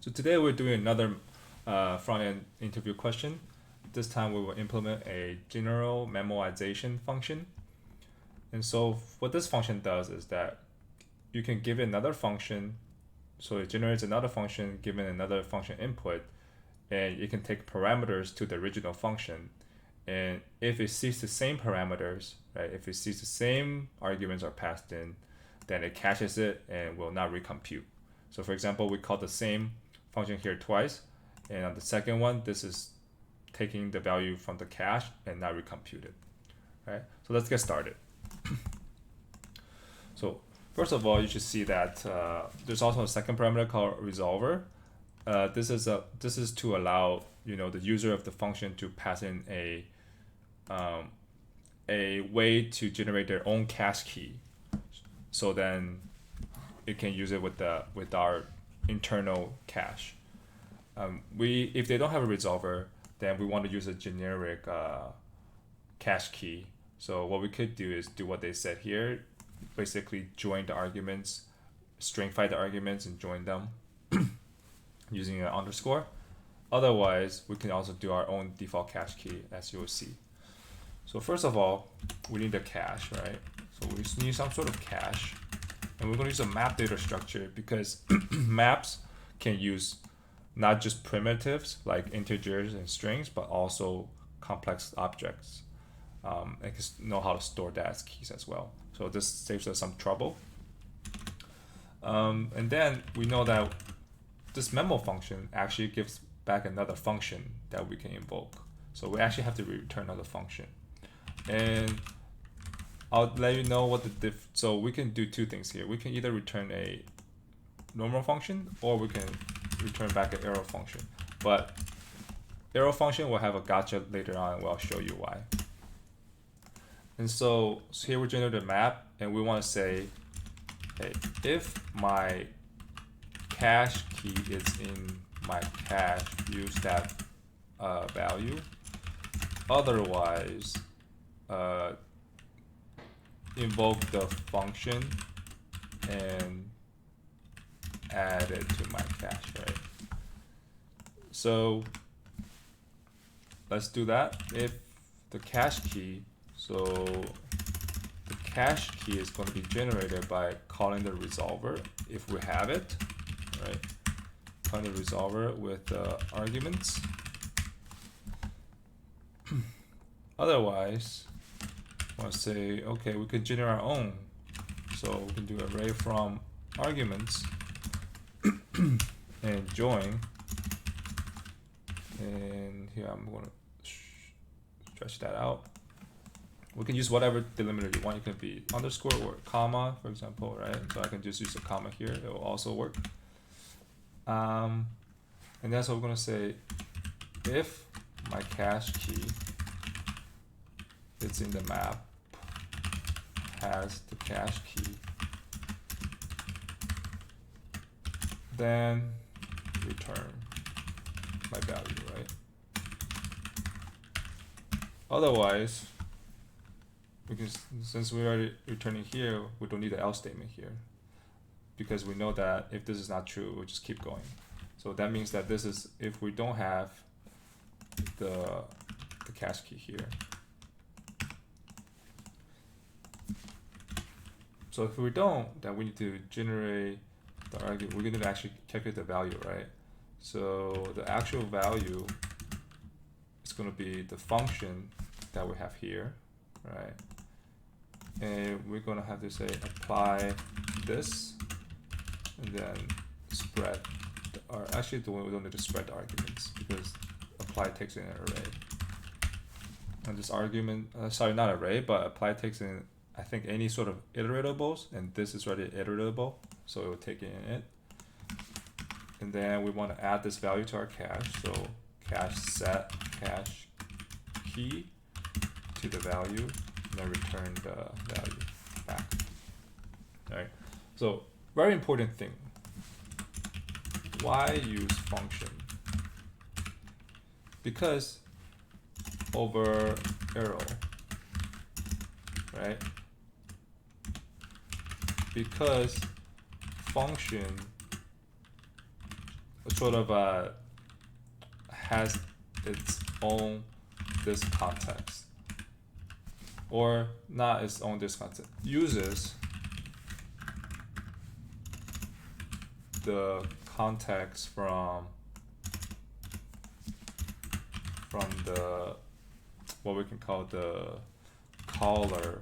So today we're doing another front-end interview question. This time we will implement a general memoization function. And so what this function does is that you can give it another function, so it generates another function given another function input, and you can take parameters to the original function. And if it sees the same parameters, right, if it sees the same arguments are passed in, then it caches it and will not recompute. So for example, we call the same function here twice, and on the second one, this is taking the value from the cache and not recomputed. Right? So let's get started. So first of all, you should see that there's also a second parameter called resolver. This is to allow the user of the function to pass in a way to generate their own cache key. So then it can use it with our internal cache. If they don't have a resolver, then we want to use a generic cache key. So what we could do is do what they said here, basically join the arguments, stringify the arguments and join them using an underscore. Otherwise, we can also do our own default cache key, as you will see. So first of all, we need a cache, right? So we just need some sort of cache. And we're going to use a map data structure because maps can use not just primitives like integers and strings, but also complex objects. And can know how to store that as keys as well. So this saves us some trouble. And then we know that this memo function actually gives back another function that we can invoke. So we actually have to return another function. And I'll let you know what so we can do two things here. We can either return a normal function or we can return back an arrow function. But arrow function will have a gotcha later on, and I'll show you why. And so here we generate a map, and we want to say, hey, if my cache key is in my cache, use that value. Otherwise, invoke the function and add it to my cache, right? So let's do that. If the cache key, so the cache key is going to be generated by calling the resolver if we have it, right? Calling the resolver with arguments. Otherwise, I want to say, okay, we could generate our own. So we can do array from arguments and join. And here I'm going to stretch that out. We can use whatever delimiter you want. It can be underscore or comma, for example, right? So I can just use a comma here. It will also work. And that's what we're going to say. If my cache key it's in the map has the cache key, then return my value, right? Otherwise, because since we're already returning here, we don't need the else statement here, because we know that if this is not true, we'll just keep going. So that means that this is if we don't have the cache key here. So if we don't, then we need to generate the argument. We're going to actually calculate the value, right? So the actual value is going to be the function that we have here, right? And we're going to have to say apply this, and then spread. Or actually, we don't need to spread the arguments because apply takes in an array. And this argument, sorry, not array, but apply takes in, I think, any sort of iteratables, and this is already iterable, so it will take in it. And then we want to add this value to our cache, so cache set cache key to the value, and then return the value back. All right. So very important thing. Why use function? Because over arrow, right? Because function sort of has its own this context, or not its own this context, uses the context from the what we can call the caller,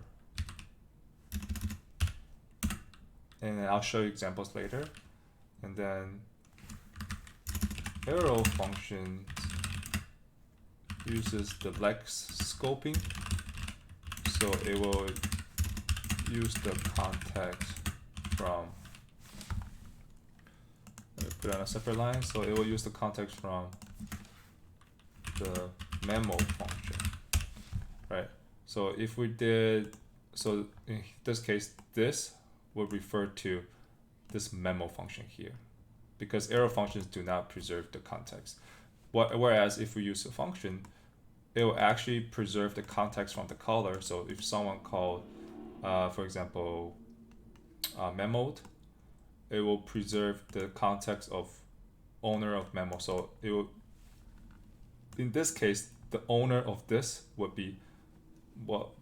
and I'll show you examples later. And then arrow function uses the lex scoping, so it will use the context from, let me put it on a separate line, so it will use the context from the memo function, right? So if we did, so in this case, this will refer to this memo function here, because arrow functions do not preserve the context. Whereas if we use a function, it will actually preserve the context from the caller. So if someone called, for example, memoed, it will preserve the context of owner of memo. So it will, in this case, the owner of this would be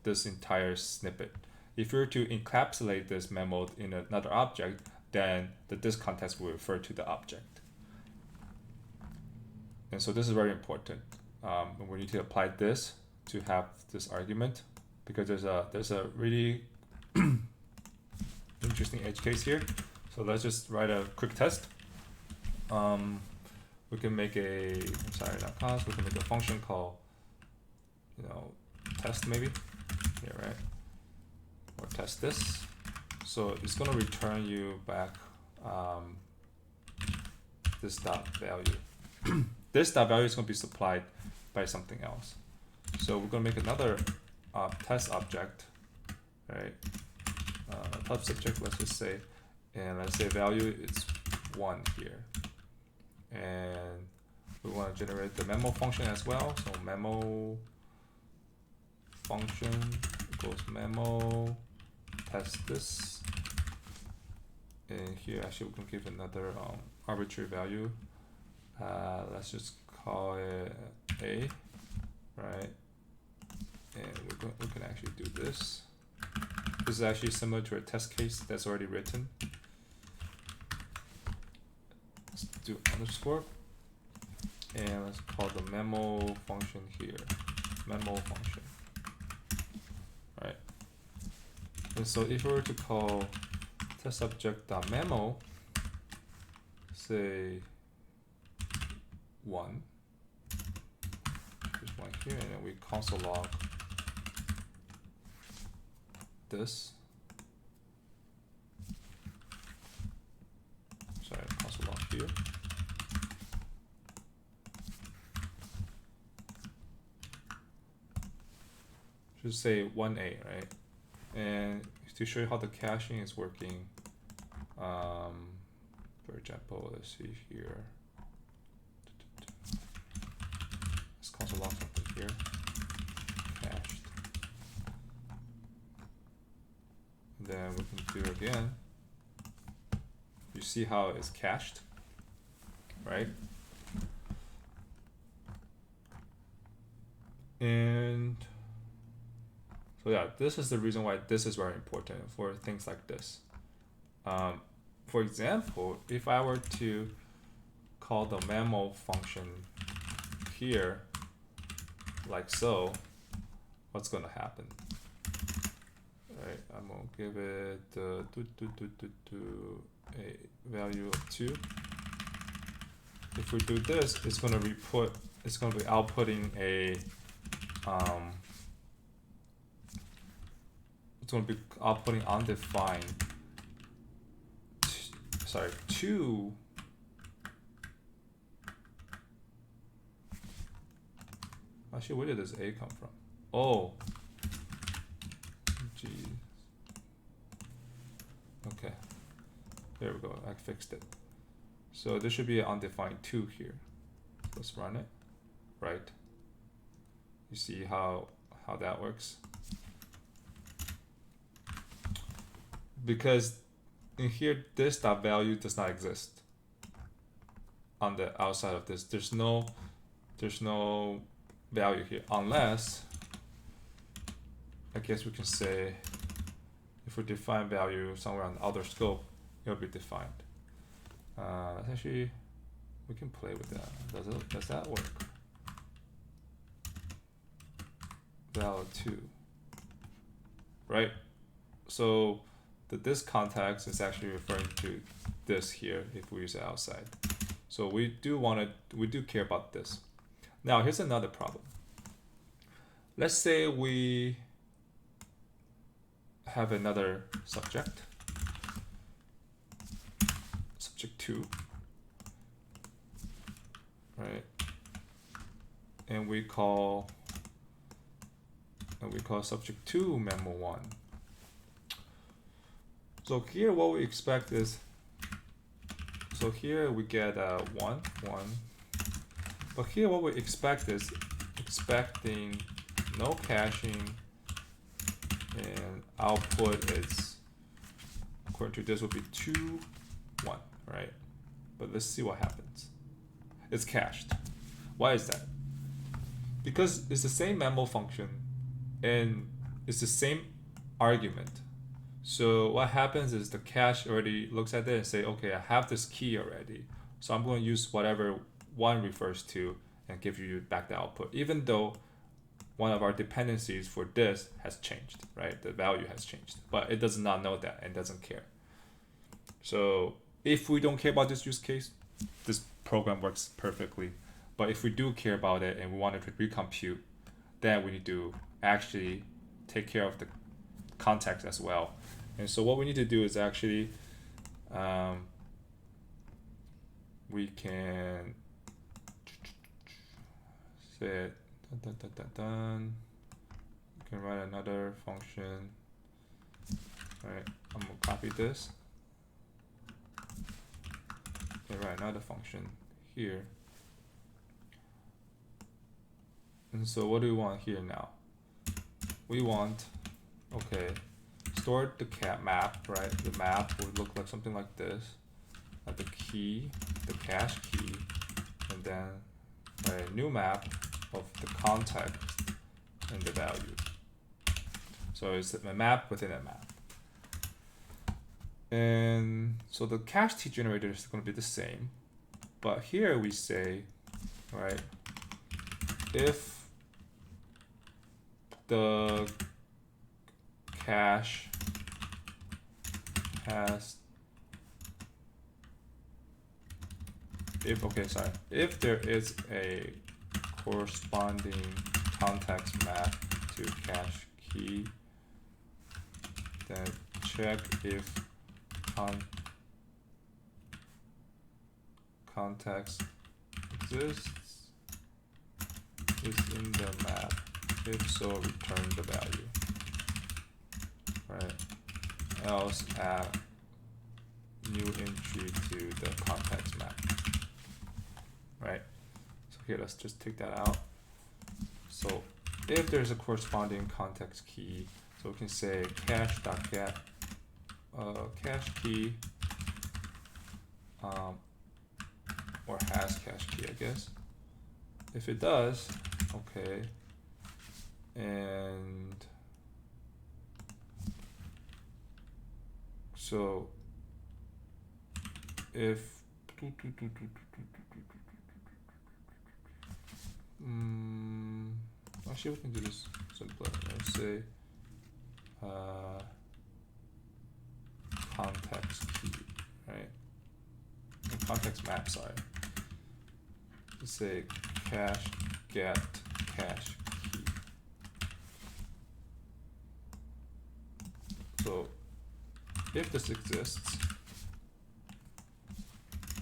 this entire snippet. If you were to encapsulate this memo in another object, then the this context will refer to the object. And so this is very important. We need to apply this to have this argument, because there's a really interesting edge case here. So let's just write a quick test. We can make a, I'm sorry, not const, we can make a function called, test maybe, here, right? Or test this. So it's gonna return you back this dot value. This dot value is gonna be supplied by something else. So we're gonna make another test object, right? Type subject, let's just say, and let's say value is 1 here. And we want to generate the memo function as well. So memo function equals memo test this. And here actually we can give another arbitrary value. Let's just call it A, right? And we can actually do this. This is actually similar to a test case that's already written. Let's do underscore, and let's call the memo function here, memo function, right? And so if we were to call test subject.memo, say 1, there's 1 here, and then we console log this. Sorry, console log here. Should say 1A, right? And to show you how the caching is working, for example, let's see here. Let's console log something here. Cached. Then we can do again. You see how it's cached, right? And so yeah, this is the reason why this is very important for things like this. For example, if I were to call the memo function here, like so, what's going to happen? Right, I'm going to give it a value of 2. If we do this, it's going to be outputting a it's going to be outputting undefined 2 actually, where did this A come from? Oh, geez. Okay, there we go, I fixed it. So there should be an undefined 2 here. Let's run it, right? You see how that works? Because in here, this dot value does not exist. on the outside of this. There's no value here, unless I guess we can say if we define value somewhere on the outer scope, it'll be defined. Actually, we can play with that. Does that work? Val2, right? So this context is actually referring to this here if we use it outside. So we do care about this. Now here's another problem. Let's say we have another subject 2, right? And we call subject 2 memo1. So here what we expect is, so here we get 1, 1. But here what we expect is expecting no caching, and output is, according to this, will be 2, 1, right? But let's see what happens. It's cached. Why is that? Because it's the same memo function and it's the same argument. So what happens is the cache already looks at it and say, okay, I have this key already, so I'm going to use whatever 1 refers to and give you back the output, even though one of our dependencies for this has changed, right? The value has changed, but it does not know that and doesn't care. So if we don't care about this use case, this program works perfectly. But if we do care about it and we want it to recompute, then we need to actually take care of the context as well. And so what we need to do is actually we can say dun. We can write another function. All right, I'm gonna copy this. Okay, write another function here. And so what do we want here now? We want, okay, store the map, right? The map would look like something like this. The key, the cache key, and then a new map of the context and the value. So it's a map within a map. And so the cache T generator is going to be the same, but here we say, right, if the cache has, if there is a corresponding context map to cache key, then check if context exists is in the map. If so, return the value, right? Else add new entry to the context map, right? So here, let's just take that out. So if there's a corresponding context key, so we can say cache.get cache key, or has cache key, I guess. If it does, okay, and so if actually we can do this simpler. Let's say context key, right? Context map, sorry. Let's say cache get cache key. So if this exists,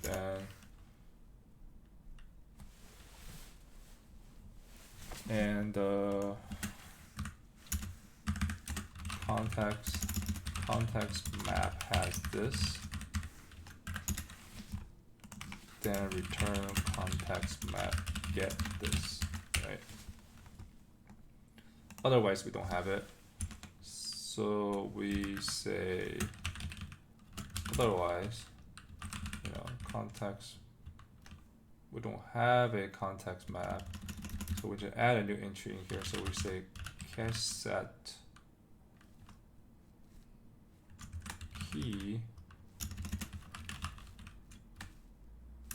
then and context map has this, then return context map get this, right? Otherwise we don't have it. So we say otherwise, context we don't have a context map, so we just add a new entry in here. So we say cache set key.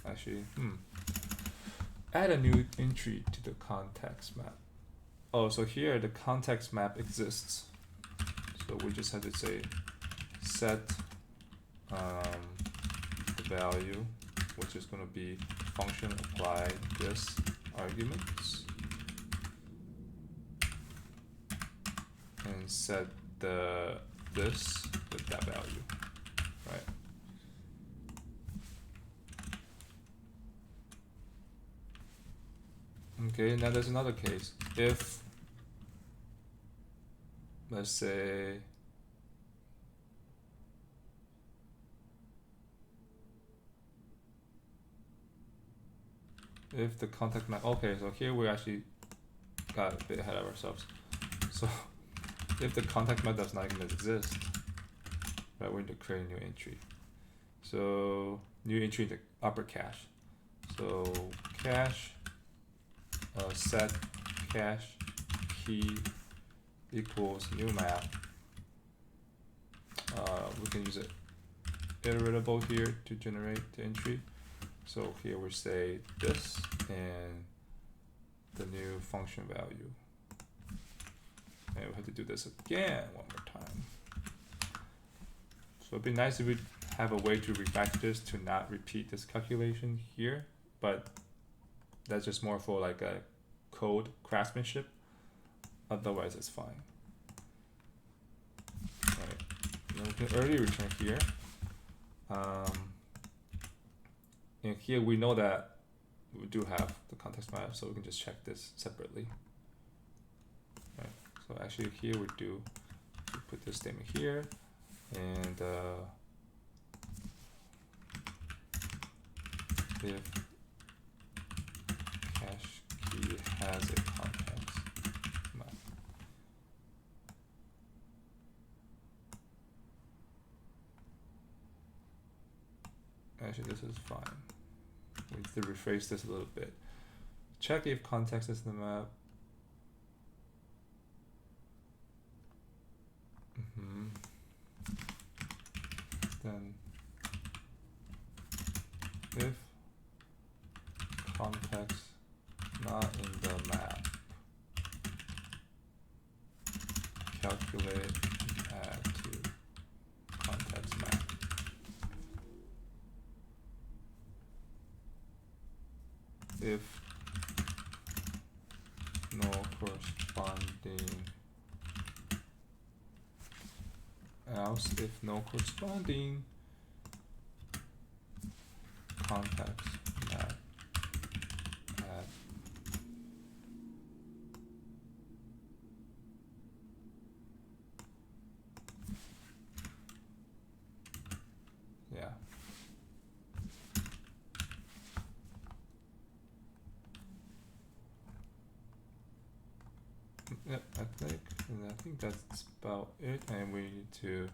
Actually, add a new entry to the context map. Oh, so here the context map exists. So we just have to say set the value, which is going to be function apply this arguments, and set this with that value, right? Okay, now there's another case. If, let's say, if the context map, okay, so here we actually got a bit ahead of ourselves. So if the context map does not even exist, right, we need to create a new entry. So new entry in the upper cache. So cache set cache key equals new map. We can use it iteratable here to generate the entry. So here we say this and the new function value. And we have to do this again one more time. So it'd be nice if we have a way to refactor this to not repeat this calculation here, but that's just more for like a code craftsmanship. Otherwise it's fine. Right. Now we can early return here. And here we know that we do have the context map, so we can just check this separately. Right. So actually here we put this statement here, and if cache key has a context map. Actually, this is fine. We need to rephrase this a little bit. Check if context is in the map. Then if context not in the map, calculate add to context map. If no corresponding, else if no corresponding context map add. Yeah. Yep, I think that's about it, and we need to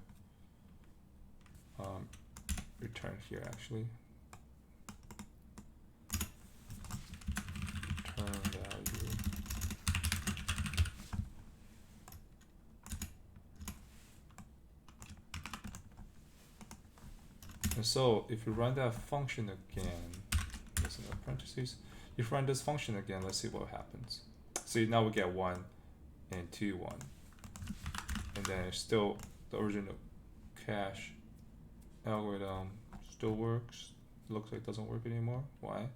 return here actually. Return value. And so if you run that function again, this in the parentheses, if you run this function again, let's see what happens. See, now we get 1 and 2, 1. And then it's still the original cache algorithm still works. Looks like it doesn't work anymore. Why?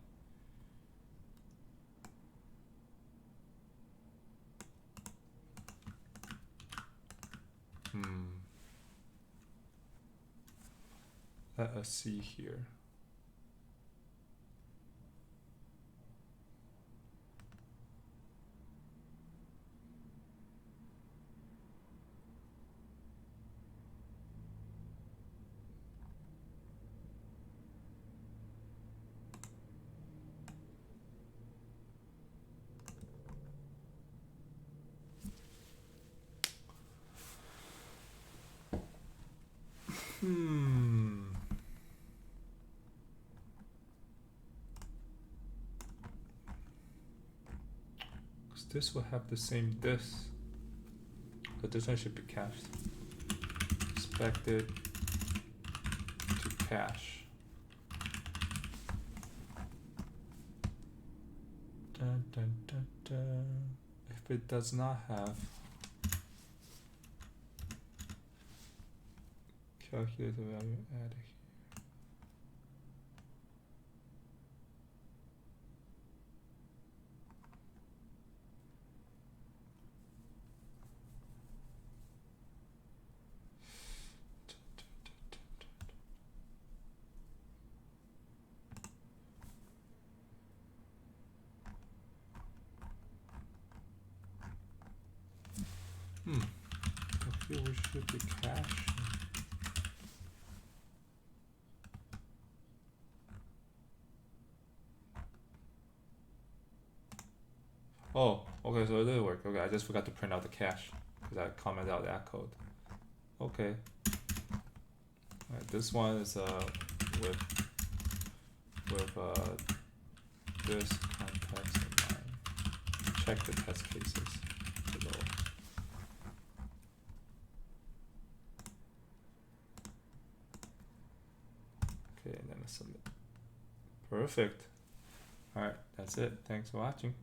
Let us see here. this will have the same this, but this one should be cached. Expected to cache. Dun, dun, dun, dun. If it does not have calculate the value added here. I feel we should be caching. Oh, okay, so it did work. Okay, I just forgot to print out the cache because I commented out that code. Okay. Alright, this one is with this context in mind. Check the test cases below. Okay, and then I submit. Perfect. Alright, that's it. Thanks for watching.